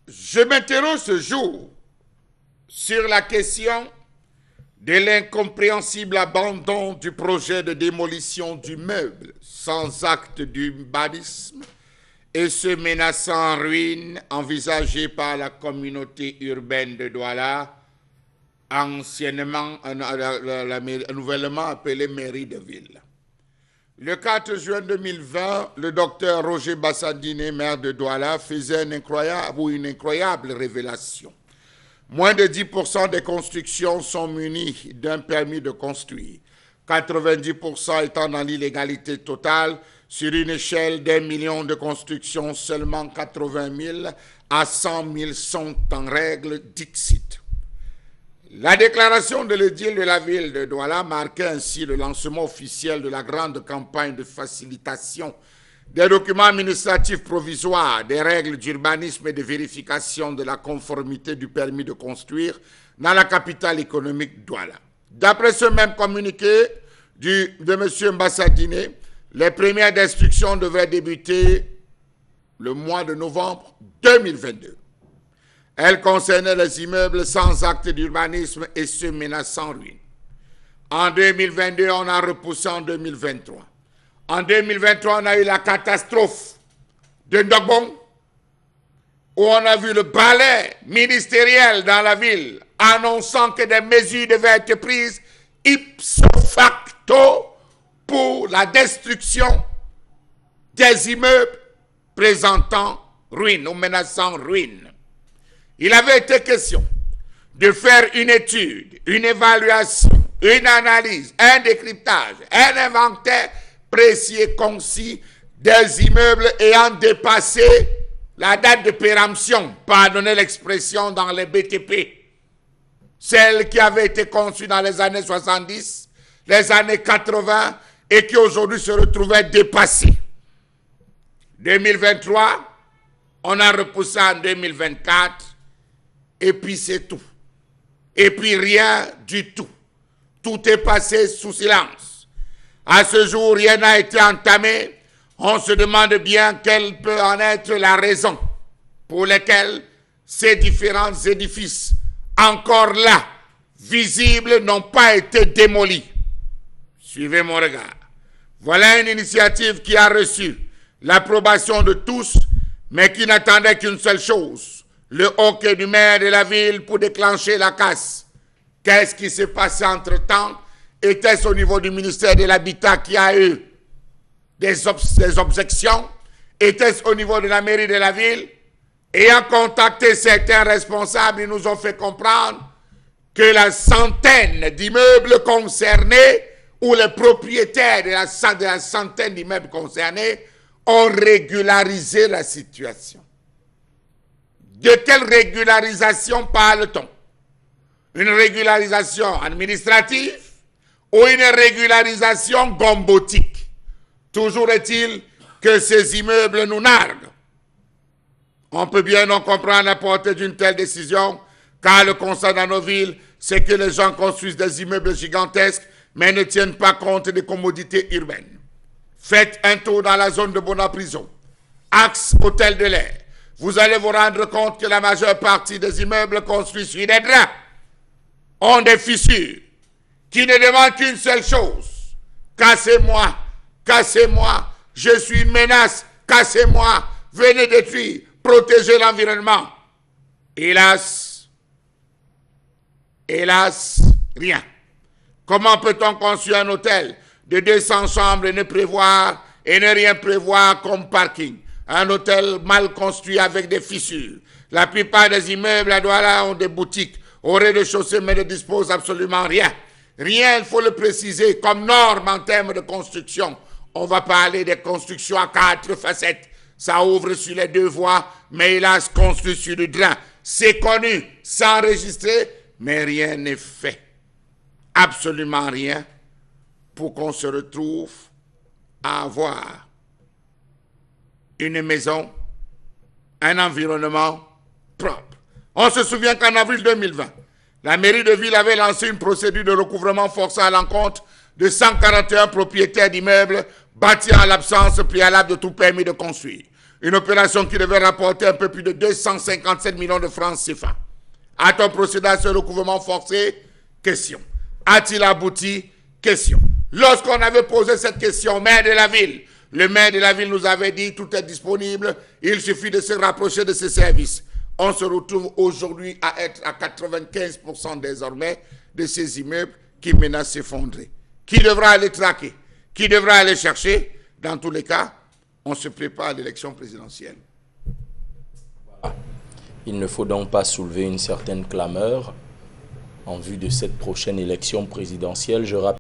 Je m'interroge ce jour sur la question de l'incompréhensible abandon du projet de démolition du meuble sans acte d'urbanisme et ce menaçant ruine envisagé par la communauté urbaine de Douala, anciennement, nouvellement appelée mairie de ville. Le 4 juin 2020, le docteur Roger Bassadine, maire de Douala, faisait une incroyable révélation. Moins de 10% des constructions sont munies d'un permis de construire, 90% étant dans l'illégalité totale. Sur une échelle d'1 million de constructions, seulement 80 000 à 100 000 sont en règle, dixit. La déclaration de l'édile de la ville de Douala marquait ainsi le lancement officiel de la grande campagne de facilitation des documents administratifs provisoires, des règles d'urbanisme et de vérification de la conformité du permis de construire dans la capitale économique Douala. D'après ce même communiqué de M. Mbassadine, les premières instructions devraient débuter le mois de novembre 2022. Elle concernait les immeubles sans acte d'urbanisme et ceux menaçant ruine. En 2022, on a repoussé en 2023. En 2023, on a eu la catastrophe de Ndogbong, où on a vu le balai ministériel dans la ville annonçant que des mesures devaient être prises ipso facto pour la destruction des immeubles présentant ruine ou menaçant ruine. Il avait été question de faire une étude, une évaluation, une analyse, un décryptage, un inventaire précis et concis des immeubles ayant dépassé la date de péremption, pardonnez l'expression, dans les BTP. Celles qui avaient été conçues dans les années 70, les années 80 et qui aujourd'hui se retrouvaient dépassées. 2023, on a repoussé en 2024. Et puis c'est tout. Et puis rien du tout. Tout est passé sous silence. À ce jour, rien n'a été entamé. On se demande bien quelle peut en être la raison pour laquelle ces différents édifices, encore là, visibles, n'ont pas été démolis. Suivez mon regard. Voilà une initiative qui a reçu l'approbation de tous, mais qui n'attendait qu'une seule chose. Le hockey du maire de la ville pour déclencher la casse. Qu'est-ce qui s'est passé entre-temps? Était-ce au niveau du ministère de l'Habitat qui a eu des objections? Était-ce au niveau de la mairie de la ville? Ayant contacté certains responsables, ils nous ont fait comprendre que la centaine d'immeubles concernés ou les propriétaires de la centaine d'immeubles concernés ont régularisé la situation. De quelle régularisation parle-t-on? Une régularisation administrative ou une régularisation gombotique? Toujours est-il que ces immeubles nous narguent. On peut bien non comprendre la portée d'une telle décision, car le constat dans nos villes, c'est que les gens construisent des immeubles gigantesques, mais ne tiennent pas compte des commodités urbaines. Faites un tour dans la zone de Bona-Prison, axe Hôtel de l'Air. Vous allez vous rendre compte que la majeure partie des immeubles construits sur des draps ont des fissures qui ne demandent qu'une seule chose. Cassez-moi, cassez-moi, je suis une menace, cassez-moi, venez détruire, protégez l'environnement. Hélas, rien. Comment peut-on construire un hôtel de 200 chambres et ne rien prévoir comme parking? Un hôtel mal construit avec des fissures. La plupart des immeubles à Douala ont des boutiques au rez-de-chaussée, mais ne disposent absolument rien. Rien, il faut le préciser, comme norme en termes de construction. On va parler des constructions à 4 facettes. Ça ouvre sur les 2 voies, mais hélas, construit sur du drain. C'est connu, c'est enregistré, mais rien n'est fait. Absolument rien pour qu'on se retrouve à avoir une maison, un environnement propre. On se souvient qu'en avril 2020, la mairie de ville avait lancé une procédure de recouvrement forcé à l'encontre de 141 propriétaires d'immeubles bâtis en l'absence préalable de tout permis de construire. Une opération qui devait rapporter un peu plus de 257 millions de francs CFA. A-t-on procédé à ce recouvrement forcé? Question. A-t-il abouti? Question. Lorsqu'on avait posé cette question au maire de la ville, le maire de la ville nous avait dit tout est disponible, il suffit de se rapprocher de ces services. On se retrouve aujourd'hui à être à 95% désormais de ces immeubles qui menacent s'effondrer. Qui devra aller traquer? Qui devra aller chercher? Dans tous les cas, on se prépare à l'élection présidentielle. Il ne faut donc pas soulever une certaine clameur en vue de cette prochaine élection présidentielle. Je rappelle